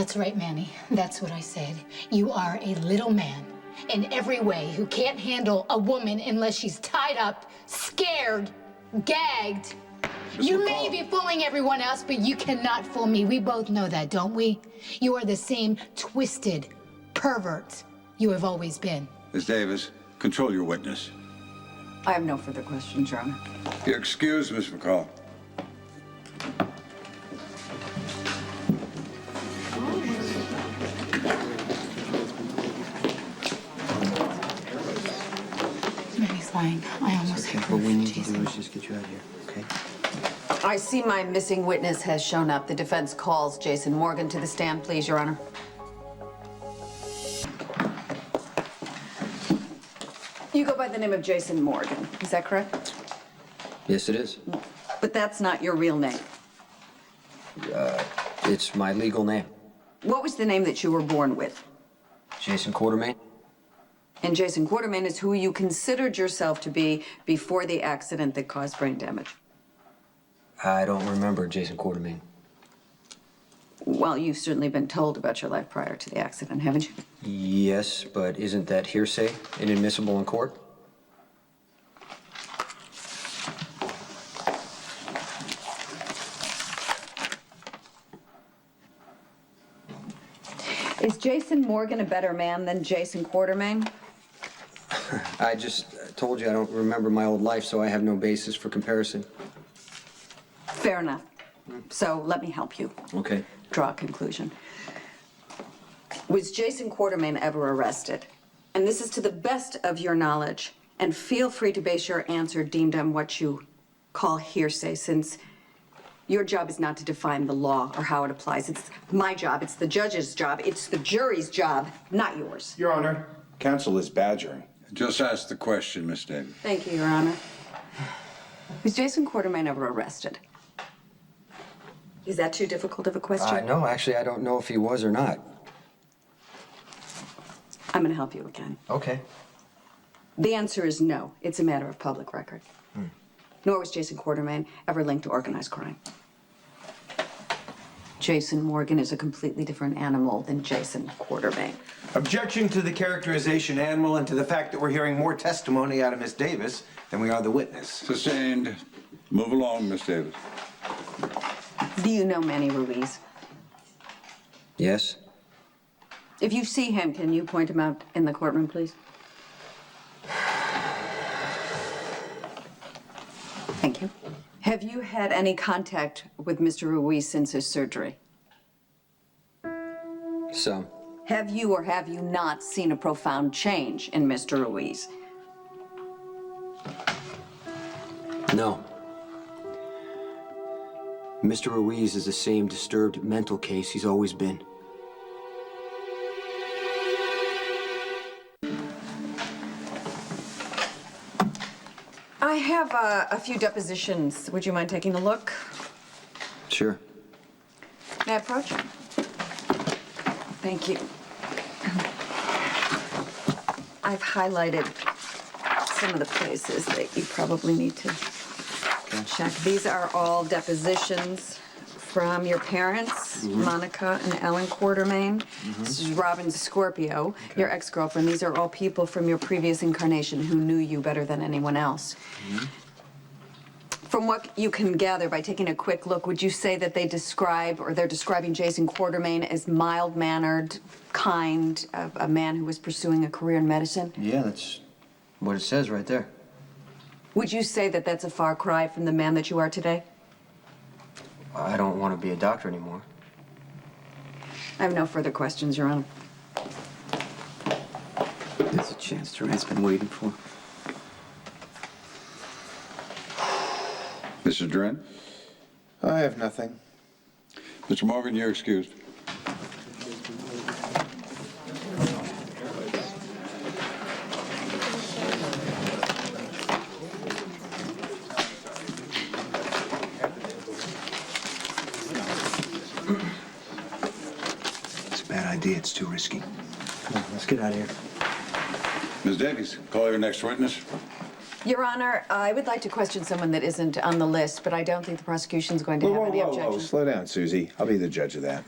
That's right, Manny. That's what I said. You are a little man in every way who can't handle a woman unless she's tied up, scared, gagged. You may be fooling everyone else, but you cannot fool me. We both know that, don't we? You are the same twisted pervert you have always been. Ms. Davis, control your witness. I have no further questions, Your Honor. You're excused, Ms. McCall. Manny's lying. I almost Okay, hit what we need to Jason. do is just get you out of here, okay? I see my missing witness has shown up. The defense calls Jason Morgan to the stand, please, Your Honor. You go by the name of Jason Morgan, is that correct? Yes, it is. But that's not your real name. It's my legal name, What was the name that you were born with? Jason Quartermain. And Jason Quartermain is who you considered yourself to be before the accident that caused brain damage. I don't remember Jason Quartermain. Well, you've certainly been told about your life prior to the accident, haven't you? Yes, but isn't that hearsay inadmissible in court? Is Jason Morgan a better man than Jason Quartermain? I just told you I don't remember my old life, so I have no basis for comparison. Fair enough. So let me help you Okay. draw a conclusion. Was Jason Quartermain ever arrested? And this is to the best of your knowledge. And feel free to base your answer deemed on what you call hearsay, since your job is not to define the law or how it applies. It's my job, it's the judge's job, it's the jury's job, not yours. Your Honor, counsel is badgering. Just ask the question, Miss Davis. Thank you, Your Honor. Was Jason Quartermain ever arrested? Is that too difficult of a question? No, actually, I don't know if he was or not. I'm gonna help you again. Okay. The answer is no. It's a matter of public record. Nor was Jason Quartermain ever linked to organized crime. Jason Morgan is a completely different animal than Jason Quartermain. Objection to the characterization animal and to the fact that we're hearing more testimony out of Miss Davis than we are the witness. Sustained. Move along, Miss Davis. Do you know Manny Ruiz? Yes? If you see him, can you point him out in the courtroom, please? Thank you. Have you had any contact with Mr. Ruiz since his surgery? Some. Have you or have you not seen a profound change in Mr. Ruiz? No. Mr. Ruiz is the same disturbed mental case he's always been. I have a few depositions. Would you mind taking a look? Sure. May I approach? Thank you. I've highlighted some of the places that you probably need to check. These are all depositions from your parents, Monica and Ellen Quartermain. This is Robin Scorpio, your ex-girlfriend. These are all people from your previous incarnation who knew you better than anyone else. From what you can gather by taking a quick look, would you say that they describe, or they're describing Jason Quartermain as mild-mannered, kind, a man who was pursuing a career in medicine? Yeah, that's what it says right there. Would you say that that's a far cry from the man that you are today? I don't want to be a doctor anymore. I have no further questions, Your Honor. That's a chance Durant's been waiting for. Mr. Durant? I have nothing. Mr. Morgan, you're excused. It's a bad idea. It's too risky. Come on, let's get out of here. Ms. Davies, call your next witness. Your Honor, I would like to question someone that isn't on the list, but I don't think the prosecution's going to have any objections. Slow down, Susie. I'll be the judge of that.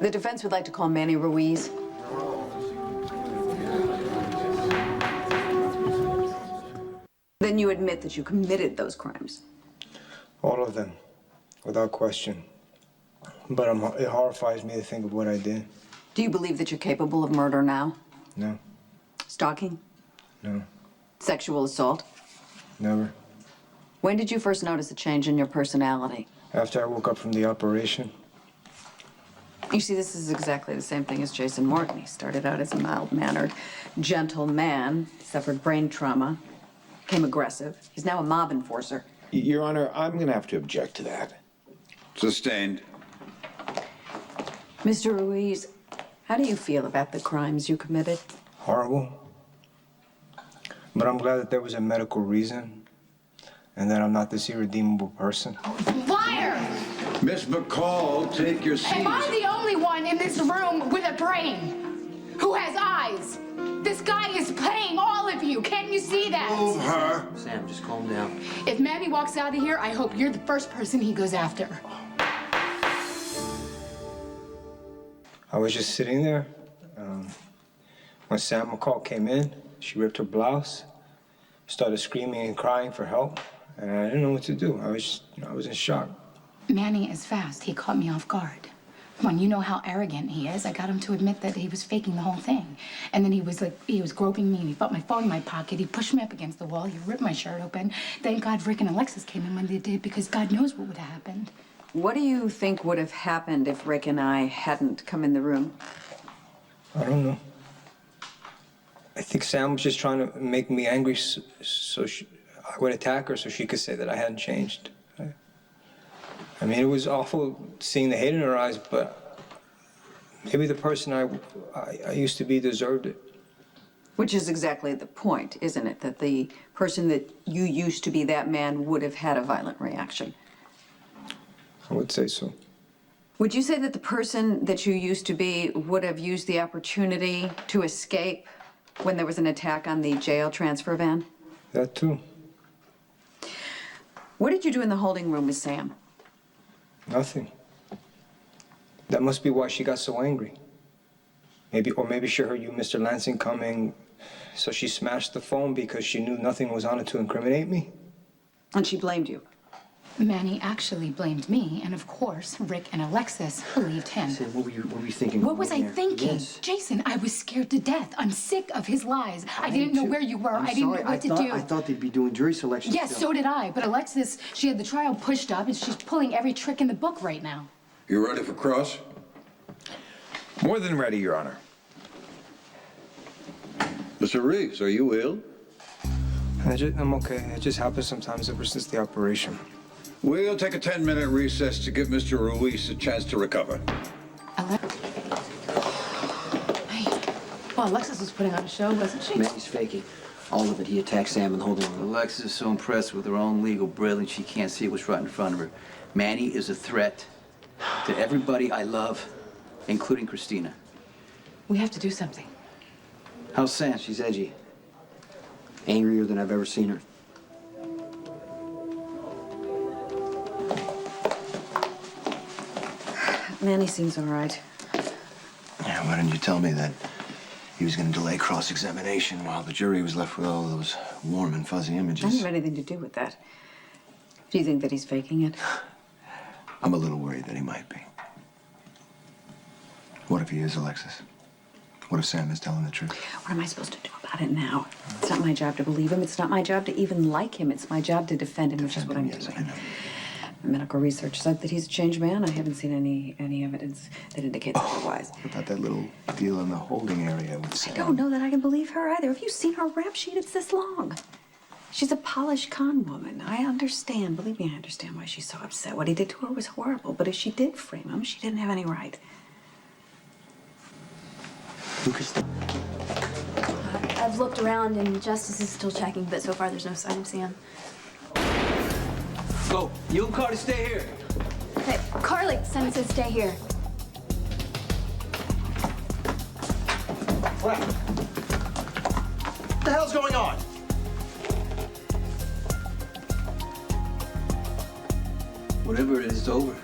The defense would like to call Manny Ruiz. Then you admit that you committed those crimes. All of them, without question. But it horrifies me to think of what I did. Do you believe that you're capable of murder now? No, Stalking? no, Sexual assault? never. When did you first notice a change in your personality? After I woke up from the operation, You see, this is exactly the same thing as Jason Morgan. He started out as a mild-mannered, gentle man, suffered brain trauma, became aggressive. He's now a mob enforcer. Your Honor, I'm gonna have to object to that. Sustained. Mr. Ruiz, how do you feel about the crimes you committed? horrible. But I'm glad that there was a medical reason and that I'm not this irredeemable person. Liar! Miss McCall, take your seat. Am I the only one in this room with a brain? Who has eyes? This guy is playing all of you. Can't you see that? Move her. Sam, just calm down. If Manny walks out of here, I hope you're the first person he goes after. I was just sitting there. When Sam McCall came in, she ripped her blouse, started screaming and crying for help, and I didn't know what to do. I was in shock. Manny is fast. He caught me off guard. When you know how arrogant he is, I got him to admit that he was faking the whole thing. And then he was groping me and he felt my phone in my pocket. He pushed me up against the wall. He ripped my shirt open. Thank God Rick and Alexis came in when they did because God knows what would have happened. What do you think would have happened if Rick and I hadn't come in the room? I don't know. I think Sam was just trying to make me angry so I would attack her so she could say that I hadn't changed. I mean, it was awful seeing the hate in her eyes, but maybe the person I used to be deserved it. Which is exactly the point, isn't it? That the person that you used to be, that man, would have had a violent reaction. I would say so. Would you say that the person that you used to be would have used the opportunity to escape when there was an attack on the jail transfer van? That too. What did you do in the holding room with Sam? Nothing. That must be why she got so angry. Maybe she heard you, Mr. Lansing, coming, so she smashed the phone because she knew nothing was on it to incriminate me. And she blamed you. Manny actually blamed me, and of course, Rick and Alexis believed him. Sam, what were you thinking? What was I thinking? Yes. Jason, I was scared to death. I'm sick of his lies. I didn't know where you were. I didn't know what to do. I thought they'd be doing jury selection. Yes, so did I. But Alexis, she had the trial pushed up, and she's pulling every trick in the book right now. You ready for cross? More than ready, Your Honor. Mr. Reeves, are you ill? I'm okay. It just happens sometimes ever since the operation. We'll take a 10-minute recess to give Mr. Ruiz a chance to recover. Hey, well, Alexis was putting on a show, wasn't she? Manny's faking. All of it. He attacked Sam in the holding room. Alexis is so impressed with her own legal brilliance she can't see what's right in front of her. Manny is a threat to everybody I love, including Christina. We have to do something. How's Sam? She's edgy. Angrier than I've ever seen her. Manny seems all right. Yeah, why didn't you tell me that he was going to delay cross-examination while the jury was left with all those warm and fuzzy I images? didn't have anything to do with that. Do you think that he's faking it? I'm a little worried that he might be. What if he is, Alexis? What if Sam is telling the truth? What am I supposed to do about it now? It's not my job to believe him. It's not my job to even like him. It's my job to defend him, which is what I'm Yes, I doing. know. Medical research said that he's a changed man. I haven't seen any evidence that indicates otherwise. What about that little deal in the holding area with Sam? I don't know that I can believe her either. Have you seen her rap sheet? It's this long. She's a polished con woman. I understand. Believe me, I understand why she's so upset. What he did to her was horrible. But if she did frame him, she didn't have any right. I've looked around and Justice is still checking, but so far there's no sign of Sam. Go. You and Carter stay here. Hey, Carly, Simon says stay here. What the hell's going on? Whatever it is, it's over.